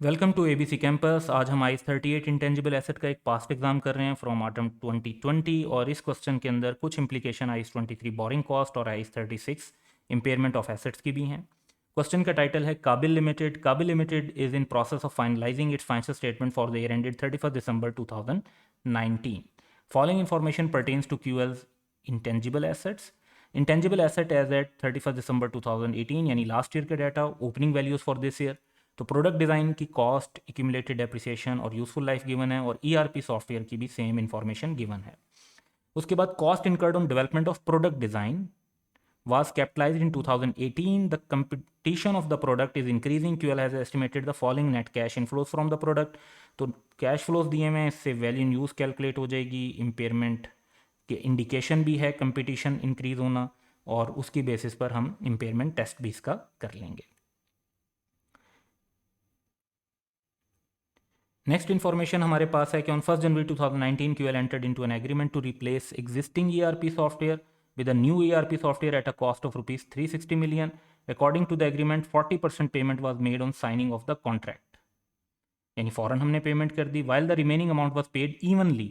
Welcome to ABC campus. आज हम ice 38 intangible asset का एक पास्ट एग्जाम कर रहे हैं फ्रॉम ऑटम 2020 और इस क्वेश्चन के अंदर कुछ इंप्लीकेशन आईस 23 बोरिंग कॉस्ट और आईस 36 इम्पेयरमेंट ऑफ एसेट्स की भी हैं। क्वेश्चन का टाइटल है Kabil limited. Kabil limited is in process of finalizing its financial statement for the year ended 31 December 2019। Following information pertains to QL's intangible assets. Intangible asset as at 31 December 2018 यानी last year के data, opening values for this year. तो product design की cost, accumulated depreciation और useful life given है और ERP software की भी same information given है। उसके बाद cost incurred on development of product design was capitalized in 2018. The competition of the product is increasing. QL has estimated the following net cash inflows from the product. तो cash flows दिए हुए हैं, इससे value in use calculate हो जाएगी। Impairment के indication भी है कंपटीशन इंक्रीज होना, और उसकी बेसिस पर हम इम्पेयरमेंट टेस्ट भी इसका कर लेंगे। नेक्स्ट इन्फॉर्मेशन हमारे पास है कि on 1 January 2019 QL entered into an agreement to replace existing ERP software with a new ERP software at a cost of rupees 360 million. According to the agreement, 40% payment was made on signing of the contract. यानी फौरन हमने payment कर दी, while the remaining amount was paid evenly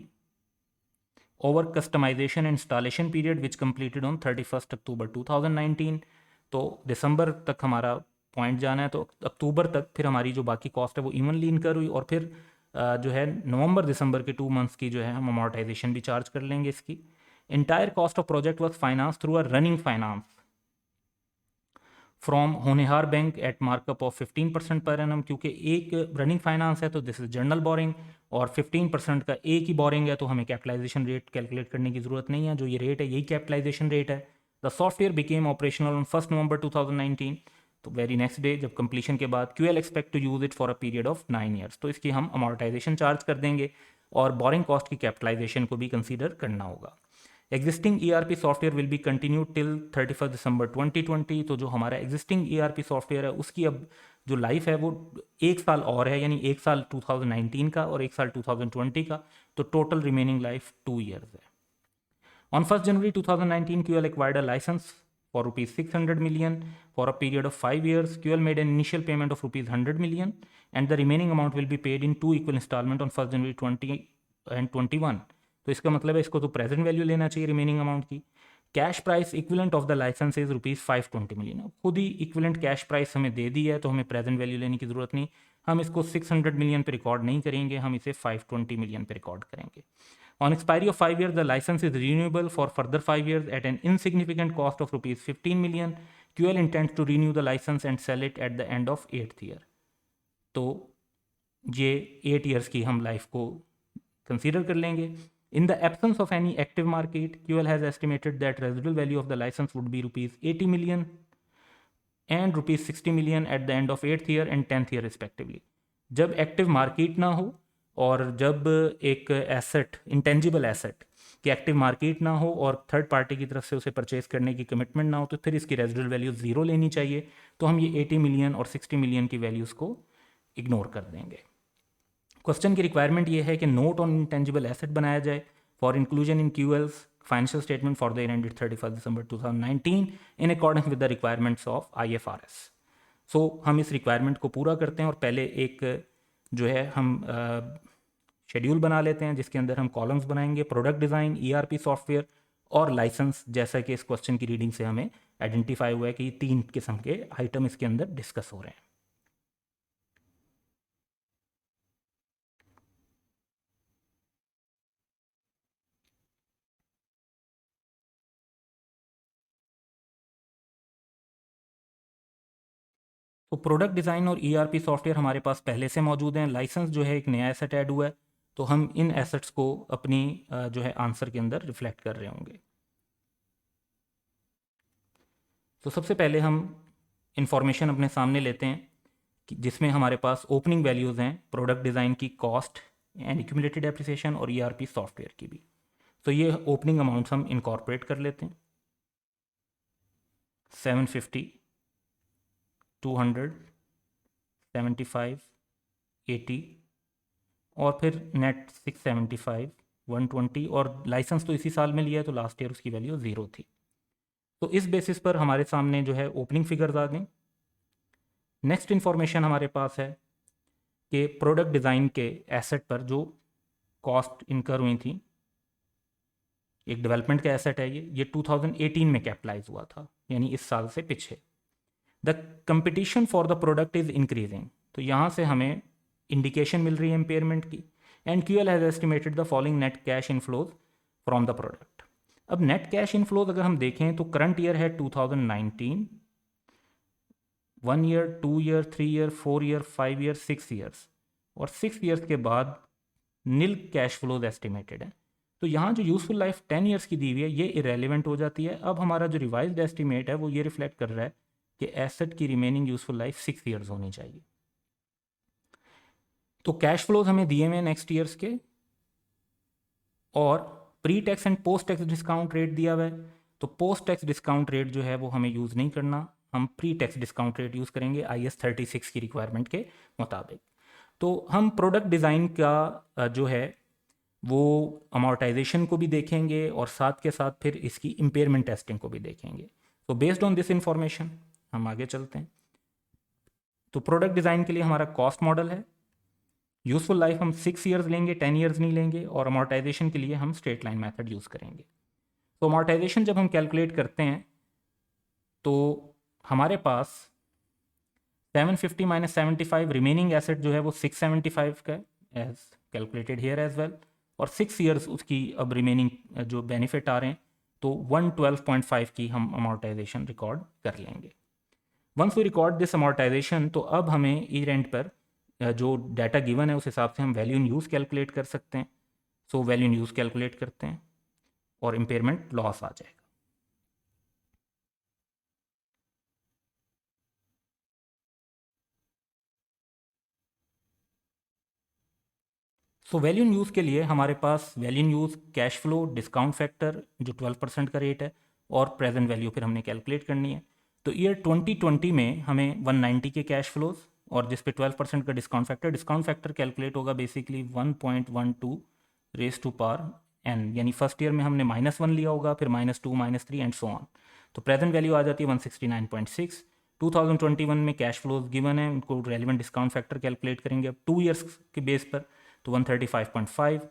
over customization and installation period which completed on 31st October 2019. तो दिसंबर तक हमारा point जाना है, तो अक्टूबर तक फिर हमारी जो बाकी कॉस्ट है वो इवनली इनकर हुई, और फिर जो है नवंबर दिसंबर के 2 मंथ्स की जो है हम अमोर्टाइजेशन भी चार्ज कर लेंगे इसकी। Entire cost of project was finance through a running finance from Honhaar bank at markup of 15% per annum. क्योंकि एक रनिंग फाइनेंस है तो दिस इज जनरल बोरिंग, और 15% का एक ही बोरिंग है तो हमें कैपिटलाइजेशन रेट कैलकुलेट करने की ज़रूरत नहीं है। जो ये रेट है यही कैपिटलाइजेशन रेट है। The software became operational on 1 November 2019। तो वेरी नेक्स्ट डे जब कंप्लीशन के बाद QL expect to use it for a period of 9 years. तो इसकी हम अमोर्टाइजेशन चार्ज कर देंगे और बोरिंग कॉस्ट की कैपिटलाइजेशन को भी कंसीडर करना होगा। Existing ERP software will be continue till 31 दिसंबर 2020। तो जो हमारा एग्जिस्टिंग ERP सॉफ्टवेयर है उसकी अब जो लाइफ है वो 1 साल और है, यानी 1 साल 2019 का और 1 साल 2020 का, तो टोटल रिमेनिंग लाइफ 2 ईयर्स है। On 1st January 2019, QL acquired a license for rupees 600 million for a period of 5 years. QL made an initial payment of rupees 100 million and the remaining amount will be paid in 2 equal installment on 1st January 20 and 21. तो इसका मतलब है इसको तो present value लेना चाहिए remaining amount की। Cash price equivalent of the licence is rupees 520 million. खुद ही इक्विवेलेंट कैश प्राइस हमें दे दी है तो हमें प्रेजेंट वैल्यू लेने की ज़रूरत नहीं। हम इसको 600 मिलियन पे रिकॉर्ड नहीं करेंगे, हम इसे 520 मिलियन पे रिकॉर्ड करेंगे। On expiry of 5 years, the license is renewable for further 5 years at an insignificant cost of rupees 15 million. QL intends to renew the license and sell it at the end of 8th year. तो ये 8 years की हम life को consider कर लेंगे। In the absence of any active market, QL has estimated that residual value of the license would be rupees 80 million and rupees 60 million at the end of 8th year and 10th year respectively. जब active market ना हो और जब एक asset, intangible asset की active market ना हो और थर्ड पार्टी की तरफ से उसे परचेज करने की कमिटमेंट ना हो, तो फिर इसकी रेजिडुअल वैल्यू ज़ीरो लेनी चाहिए। तो हम ये 80 मिलियन और 60 मिलियन की वैल्यूज़ को इग्नोर कर देंगे। क्वेश्चन की रिक्वायरमेंट ये है कि नोट ऑन इंटेंजिबल एसेट बनाया जाए for inclusion in QL's financial statement for the year ended 31 December 2019 in accordance with the requirements of IFRS। सो हम इस रिक्वायरमेंट को पूरा करते हैं और पहले एक जो है हम शेड्यूल बना लेते हैं जिसके अंदर हम कॉलम्स बनाएंगे, प्रोडक्ट डिज़ाइन, ERP सॉफ्टवेयर और लाइसेंस, जैसा कि इस क्वेश्चन की रीडिंग से हमें आइडेंटिफाई हुआ है कि ये 3 किस्म के आइटम इसके अंदर डिस्कस हो रहे हैं। तो प्रोडक्ट डिज़ाइन और ERP सॉफ्टवेयर हमारे पास पहले से मौजूद हैं। लाइसेंस जो है एक नया एसेट ऐड हुआ है, तो हम इन एसेट्स को अपनी जो है आंसर के अंदर रिफ्लेक्ट कर रहे होंगे। तो सबसे पहले हम इंफॉर्मेशन अपने सामने लेते हैं जिसमें हमारे पास ओपनिंग वैल्यूज़ हैं प्रोडक्ट डिज़ाइन की, कॉस्ट एंड एक्यूमुलेटेड एप्रिसिएशन और ERP सॉफ्टवेयर की भी। तो ये ओपनिंग अमाउंट्स हम इनकॉर्पोरेट कर लेते हैं। 750, 200, 75, 80 और फिर नेट 675, 120, और लाइसेंस तो इसी साल में लिया है तो लास्ट ईयर उसकी वैल्यू 0 थी। तो इस बेसिस पर हमारे सामने जो है ओपनिंग फिगर्स आ गई। नेक्स्ट इन्फॉर्मेशन हमारे पास है कि प्रोडक्ट डिज़ाइन के एसेट पर जो कॉस्ट इनकर हुई थी, एक डेवलपमेंट का एसेट है ये 2018 में कैपिटलाइज हुआ था, यानी इस साल से पीछे। The competition for the product is increasing, तो यहाँ से हमें इंडिकेशन मिल रही है इम्पेयरमेंट की। And QL has estimated the following net cash inflows from the product. अब नेट कैश इनफ्लोज अगर हम देखें तो करंट ईयर है 2019, 1 year, 2 year, 3 year, 4 year, 5 year, 6 years, और 6 ईयर्स के बाद नील कैश फ्लोज एस्टिमेटेड है। तो यहाँ जो यूजफुल लाइफ 10 ईयर्स की दी हुई है ये इरेलीवेंट हो जाती है। अब हमारा जो रिवाइज्ड एस्टिमेट है वो ये रिफ्लेक्ट कर रहा है कि एसेट की रिमेनिंग यूजफुल लाइफ 6 ईयर्स होनी चाहिए। तो कैश फ्लोज हमें दिए हुए नेक्स्ट ईयर्स के, और pre tax and post tax discount rate दिया हुआ है। तो पोस्ट टैक्स डिस्काउंट रेट जो है वो हमें यूज़ नहीं करना, हम pre tax discount rate use करेंगे IAS 36 की रिक्वायरमेंट के मुताबिक। तो हम प्रोडक्ट डिज़ाइन का जो है वो अमोर्टाइजेशन को भी देखेंगे और साथ के साथ फिर इसकी इम्पेयरमेंट टेस्टिंग को भी देखेंगे। तो बेस्ड ऑन दिस इंफॉर्मेशन हम आगे चलते हैं। तो प्रोडक्ट डिज़ाइन के लिए हमारा कॉस्ट मॉडल है, यूजफुल लाइफ हम 6 ईयर्स लेंगे, 10 ईयर्स नहीं लेंगे, और अमोर्टाइजेशन के लिए हम स्ट्रेट लाइन मेथड यूज़ करेंगे। तो अमोर्टाइजेशन जब हम कैलकुलेट करते हैं तो हमारे पास 750 माइनस 75 रिमेनिंग एसेट जो है वो 675 का as calculated here as well, और 6 ईयर्स उसकी अब रिमेनिंग जो बेनिफिट आ रहे हैं तो 112.5 की हम अमोर्टाइजेशन रिकॉर्ड कर लेंगे। Once we record this amortisation तो अब हमें ईयर एंड पर जो डाटा गिवन है उस हिसाब से हम वैल्यू इन यूज़ कैलकुलेट कर सकते हैं। So value in use calculate करते हैं और इम्पेयरमेंट लॉस आ जाएगा। सो वैल्यू इन यूज़ के लिए हमारे पास value in use, cash flow, discount factor जो 12% का रेट है, और प्रेजेंट वैल्यू फिर हमने कैलकुलेट करनी है। तो ईयर 2020 में हमें 190 के कैश फ्लोज और जिस पे 12% का डिस्काउंट फैक्टर कैलकुलेट होगा basically 1.12 raise to power n, यानी फर्स्ट ईयर में हमने -1 लिया होगा, फिर -2, -3 एंड सो ऑन। तो प्रेजेंट वैल्यू आ जाती है 169.6। 2021 में कैश फ्लोज गिवन है, उनको रेलिवेंट डिस्काउंट फैक्टर कैलकुलेट करेंगे अब 2 ईयर्स के बेस पर, तो 135.5।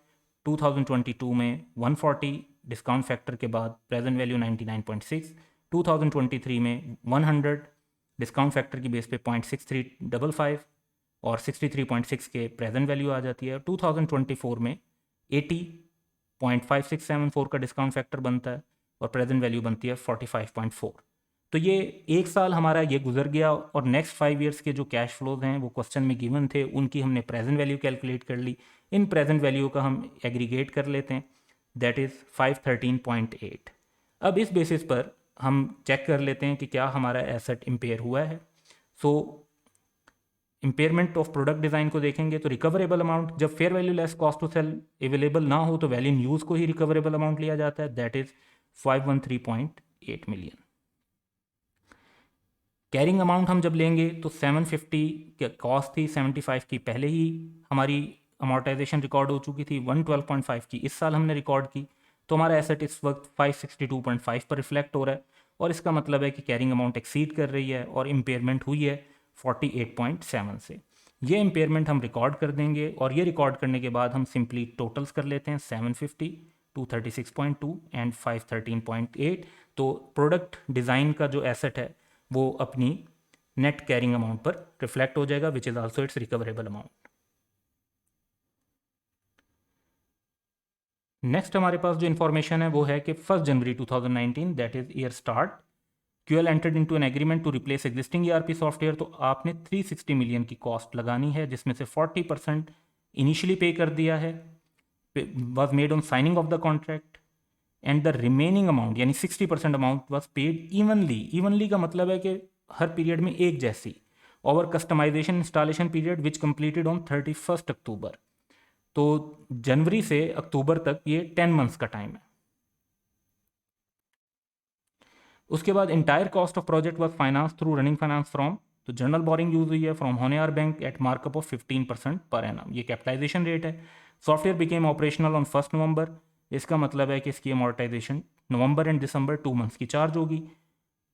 2022 में 140 डिस्काउंट फैक्टर के बाद, प्रेजेंट वैल्यू 99.6। 2023 में 100 डिस्काउंट फैक्टर की बेस पे 0.6355 और 63.6 के प्रेजेंट वैल्यू आ जाती है। 2024 में 80.5674 का डिस्काउंट फैक्टर बनता है और प्रेजेंट वैल्यू बनती है 45.4। तो ये एक साल हमारा ये गुजर गया, और नेक्स्ट 5 ईयर्स के जो कैश फ्लोज हैं वो क्वेश्चन में गिवन थे, उनकी हमने प्रेजेंट वैल्यू कैलकुलेट कर ली। इन प्रेजेंट वैल्यू का हम एग्रीगेट कर लेते हैं, दैट इज़ 513.8। अब इस बेसिस पर हम चेक कर लेते हैं कि क्या हमारा एसेट इम्पेयर हुआ है। So impairment of product design को देखेंगे तो रिकवरेबल अमाउंट, जब fair value less cost to sell available ना हो तो वैल्यू इन यूज़ को ही रिकवरेबल अमाउंट लिया जाता है, that is 513.8 million. Carrying amount हम जब लेंगे तो 750 कॉस्ट थी, 75 की पहले ही हमारी अमोर्टाइजेशन रिकॉर्ड हो चुकी थी, 112.5 की इस साल हमने रिकॉर्ड की, तो हमारा एसेट इस वक्त 562.5 पर रिफ्लेक्ट हो रहा है, और इसका मतलब है कि कैरिंग अमाउंट एक्सीड कर रही है और इम्पेयरमेंट हुई है 48.7 से। ये इम्पेयरमेंट हम रिकॉर्ड कर देंगे, और ये रिकॉर्ड करने के बाद हम सिंपली टोटल्स कर लेते हैं 750, 236.2 एंड 513.8। तो प्रोडक्ट डिज़ाइन का जो एसेट है वो अपनी नेट कैरिंग अमाउंट पर रिफ्लेक्ट हो जाएगा, which is also its recoverable amount. Next हमारे पास जो इन्फॉर्मेशन है वो है कि 1 January 2019 that is year start, QL entered into an agreement to replace existing ERP software. तो आपने 360 मिलियन की कॉस्ट लगानी है, जिसमें से 40% इनिशियली पे कर दिया है, was made on signing of the contract, and the remaining amount यानी 60% amount was paid evenly. Evenly का मतलब है कि हर पीरियड में एक जैसी, over customisation installation period which completed on 31 October. तो जनवरी से अक्टूबर तक ये 10 मंथ्स का टाइम है। उसके बाद entire cost of project was finance through running finance from, तो जनरल बोरिंग यूज हुई है from Honhaar bank at markup of 15% per annum, ये कैपिटलाइजेशन रेट है। Software became operational on 1 November, इसका मतलब है कि इसकी अमोर्टाइजेशन नवंबर एंड दिसंबर 2 मंथ्स की चार्ज होगी।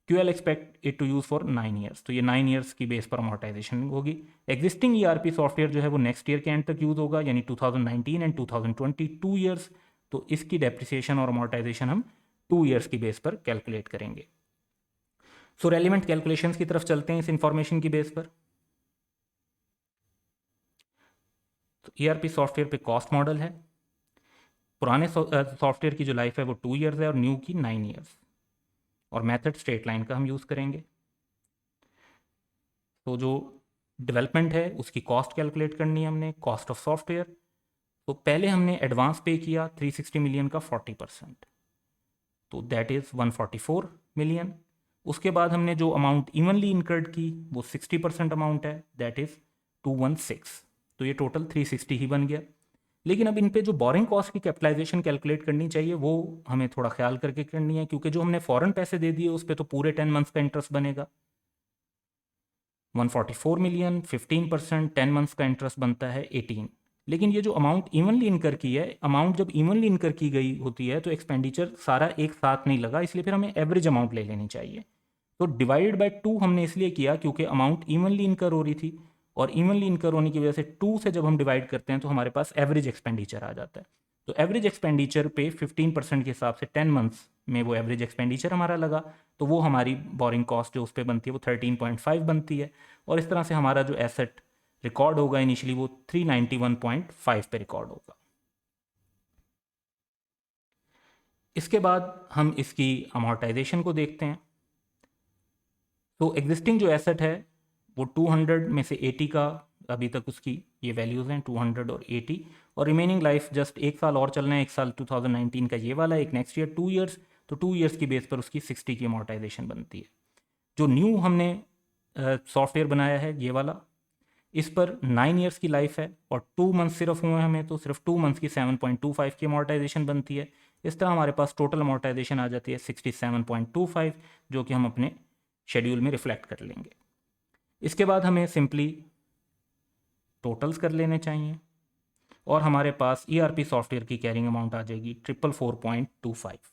QL expect it to use for 9 years, तो ये 9 ईयर्स की बेस पर अमोर्टाइजेशन होगी। एग्जिस्टिंग ERP सॉफ्टवेयर जो है वो नेक्स्ट ईयर के एंड तक यूज़ होगा, यानी 2019 एंड 2020 2 ईयर्स, तो इसकी डेप्रिसिएशन और अमोर्टाइजेशन हम 2 ईयर्स की बेस पर कैलकुलेट करेंगे। सो रेलिवेंट कैलकुलेशंस की तरफ चलते हैं इस इंफॉर्मेशन की बेस पर। तो ERP सॉफ्टवेयर पे कॉस्ट मॉडल है, पुराने सॉफ्टवेयर की जो लाइफ है वो 2 ईयर्स है और न्यू की 9 ईयर्स, और मेथड स्ट्रेट लाइन का हम यूज़ करेंगे। तो जो डेवलपमेंट है उसकी कॉस्ट कैलकुलेट करनी है हमने, कॉस्ट ऑफ सॉफ्टवेयर। तो पहले हमने एडवांस पे किया 360 मिलियन का 40%, तो दैट इज़ 144 मिलियन। उसके बाद हमने जो अमाउंट इवनली इनकर्ड की वो 60% अमाउंट है, दैट इज़ 216, तो ये टोटल 360 ही बन गया। लेकिन अब इन पे जो बोरिंग कॉस्ट की कैपिटलाइजेशन कैलकुलेट करनी चाहिए वो हमें थोड़ा ख्याल करके करनी है, क्योंकि जो हमने फॉरेन पैसे दे दिए उस पर तो पूरे 10 मंथ्स का इंटरेस्ट बनेगा। 144 मिलियन 15%, 10 मंथ्स का इंटरेस्ट बनता है 18। लेकिन ये जो अमाउंट इवनली इनकर की है, अमाउंट जब इवनली इनकर की गई होती है तो एक्सपेंडिचर सारा एक साथ नहीं लगा, इसलिए फिर हमें एवरेज अमाउंट ले लेनी चाहिए। तो डिवाइड बाय 2 हमने इसलिए किया क्योंकि अमाउंट इवनली इनकर हो रही थी, और इवनली इनकर होने की वजह से 2 से जब हम डिवाइड करते हैं तो हमारे पास एवरेज एक्सपेंडिचर आ जाता है। तो एवरेज एक्सपेंडिचर पे 15% के हिसाब से 10 मंथ्स में वो एवरेज एक्सपेंडिचर हमारा लगा, तो वो हमारी बोरिंग कॉस्ट जो उस पर बनती है वो 13.5 बनती है, और इस तरह से हमारा जो एसेट रिकॉर्ड होगा इनिशियली वो 391.5 पे रिकॉर्ड होगा। इसके बाद हम इसकी अमोर्टाइजेशन को देखते हैं। तो एग्जिस्टिंग जो एसेट है वो 200 में से 80 का अभी तक उसकी ये वैल्यूज़ हैं, 200 और 80, और रिमेनिंग लाइफ जस्ट एक साल और चलना है, एक साल 2019 का ये वाला, एक नेक्स्ट ईयर 2 ईयर्स, तो 2 ईयर्स की बेस पर उसकी 60 की अमोर्टाइजेशन बनती है। जो न्यू हमने सॉफ्टवेयर बनाया है ये वाला, इस पर 9 ईयर्स की लाइफ है और 2 मंथ्स सिर्फ हुए हैं हमें, तो सिर्फ 2 मंथ्स की 7.25 की अमोर्टाइजेशन बनती है। इस तरह हमारे पास टोटल अमोर्टाइजेशन आ जाती है 67.25, जो कि हम अपने शेड्यूल में रिफ्लेक्ट कर लेंगे। इसके बाद हमें सिंपली टोटल्स कर लेने चाहिए और हमारे पास ERP सॉफ्टवेयर की कैरिंग अमाउंट आ जाएगी 444.25।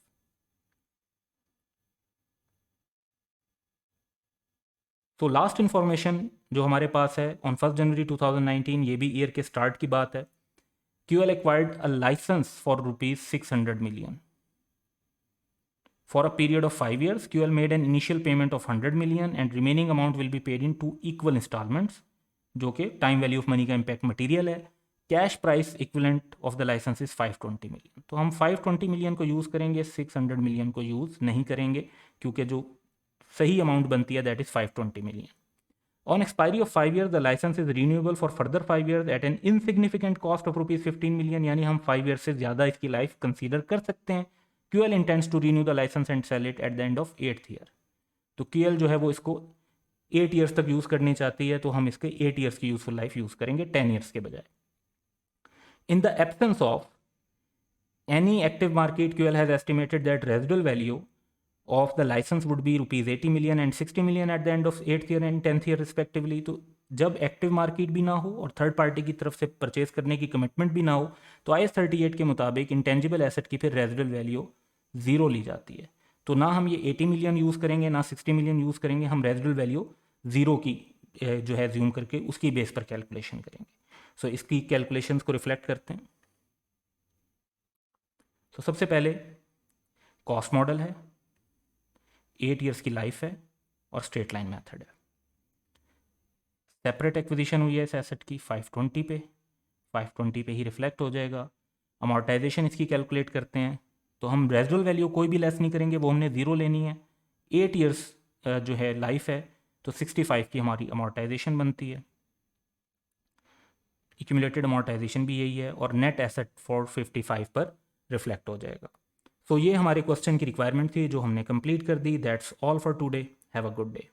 तो लास्ट इन्फॉर्मेशन जो हमारे पास है ऑन 1 जनवरी 2019, ये भी ईयर के स्टार्ट की बात है। QL acquired a licence for ₹600 million. For a period of 5 years, QL made an initial payment of 100 million and remaining amount will be paid in 2 equal installments, जो कि time value of money का impact material है। Cash price equivalent of the licence is 520 million. तो हम 520 million को use करेंगे, 600 million को use नहीं करेंगे, क्योंकि जो सही अमाउंट बनती है that is 520 million. On expiry of 5 years, the license is renewable for further 5 years at an insignificant cost of ₹15 million, यानी हम 5 years से ज़्यादा इसकी लाइफ कंसीडर कर सकते हैं। QL intends to renew the license and sell it at the end of 8th year. तो QL जो है वो इसको 8 years तक यूज़ करनी चाहती है, तो हम इसके 8 years की यूज़फुल लाइफ यूज़ करेंगे 10 years के बजाय। In the absence of any active market, QL has estimated that residual value of the license would be ₹80 million and 60 million at the end of 8th year and 10th year respectively. तो जब active market भी ना हो और third party की तरफ से purchase करने की कमिटमेंट भी ना हो, तो IAS 38 के मुताबिक इंटेंजिबल एसेट की फिर रेजिडुअल वैल्यू 0 ली जाती है। तो ना हम ये 80 मिलियन यूज़ करेंगे ना 60 मिलियन यूज़ करेंगे, हम रेजिडुअल वैल्यू 0 की जो है ज्यूम करके उसकी बेस पर कैलकुलेशन करेंगे। सो इसकी कैलकुलेशंस को रिफ्लेक्ट करते हैं। तो सबसे पहले कॉस्ट मॉडल है, 8 ईयर्स की लाइफ है और स्ट्रेट लाइन मेथड है। सेपरेट एक्विजिशन हुई है इस एसेट की 520 पे, 520 पे ही रिफ्लेक्ट हो जाएगा। अमोर्टाइजेशन इसकी कैलकुलेट करते हैं, तो हम रेजिडुअल वैल्यू कोई भी लेस नहीं करेंगे, वो हमने 0 लेनी है। 8 ईयर्स जो है लाइफ है, तो 65 की हमारी अमोर्टाइजेशन बनती है। एक्यूमुलेटेड अमोर्टाइजेशन भी यही है और नेट एसेट 455 पर रिफ्लेक्ट हो जाएगा। तो ये हमारे क्वेश्चन की रिक्वायरमेंट थी जो हमने कंप्लीट कर दी। That's all for today. Have a good day.